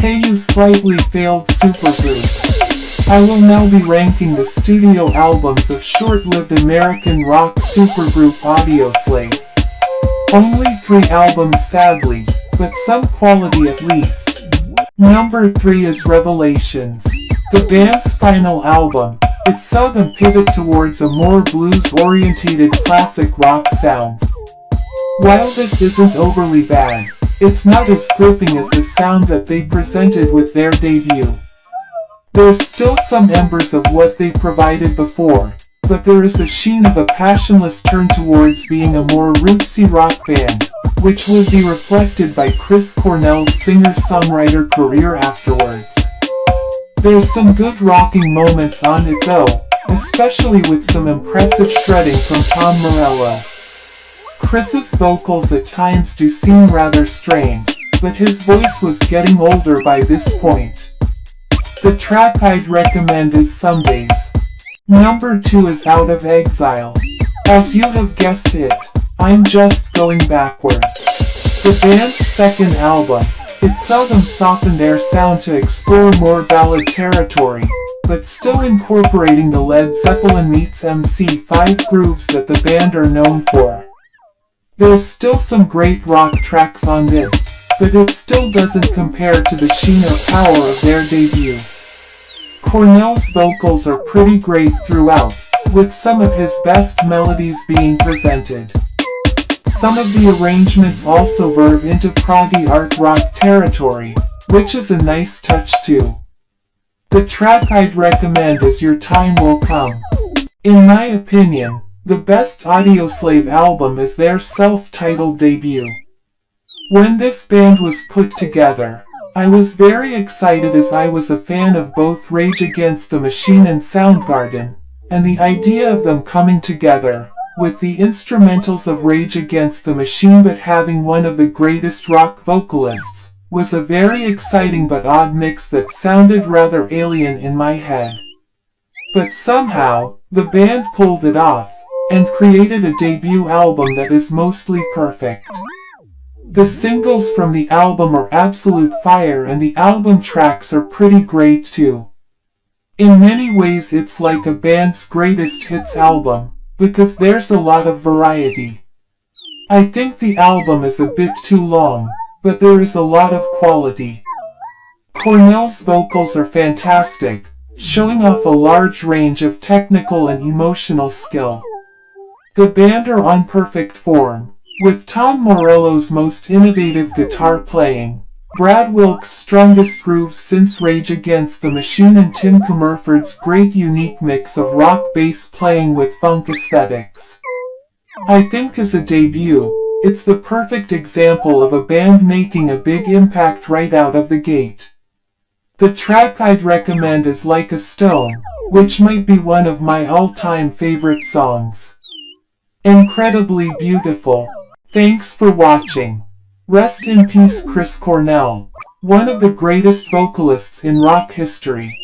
Hey you slightly failed supergroups. I will now be ranking the studio albums of short-lived American rock supergroup Audioslave. Only 3 albums sadly, but some quality at least. Number 3 is Revelations, the band's final album. It saw them pivot towards a more blues-oriented classic rock sound. While this isn't overly bad, it's not as gripping as the sound that they presented with their debut. There's still some embers of what they provided before, but there is a sheen of a passionless turn towards being a more rootsy rock band, which would be reflected by Chris Cornell's singer-songwriter career afterwards. There's some good rocking moments on it though, especially with some impressive shredding from Tom Morello. Chris's vocals at times do seem rather strange, but his voice was getting older by this point. The track I'd recommend is Some Days. Number 2 is Out of Exile. As you have guessed it, I'm just going backwards. The band's second album, it saw them soften their sound to explore more ballad territory, but still incorporating the Led Zeppelin meets MC5 grooves that the band are known for. There's still some great rock tracks on this, but it still doesn't compare to the sheen or power of their debut. Cornell's vocals are pretty great throughout, with some of his best melodies being presented. Some of the arrangements also verve into proggy art rock territory, which is a nice touch too. The track I'd recommend is Your Time Will Come. In my opinion, the best Audioslave album is their self-titled debut. When this band was put together, I was very excited as I was a fan of both Rage Against the Machine and Soundgarden, and the idea of them coming together, with the instrumentals of Rage Against the Machine but having one of the greatest rock vocalists, was a very exciting but odd mix that sounded rather alien in my head. But somehow, the band pulled it off, and created a debut album that is mostly perfect. The singles from the album are absolute fire and the album tracks are pretty great too. In many ways it's like a band's greatest hits album, because there's a lot of variety. I think the album is a bit too long, but there is a lot of quality. Cornell's vocals are fantastic, showing off a large range of technical and emotional skill. The band are on perfect form, with Tom Morello's most innovative guitar playing, Brad Wilk's strongest grooves since Rage Against the Machine and Tim Comerford's great unique mix of rock bass playing with funk aesthetics. I think as a debut, it's the perfect example of a band making a big impact right out of the gate. The track I'd recommend is Like a Stone, which might be one of my all-time favorite songs. Incredibly beautiful. Thanks for watching. Rest in peace Chris Cornell, one of the greatest vocalists in rock history.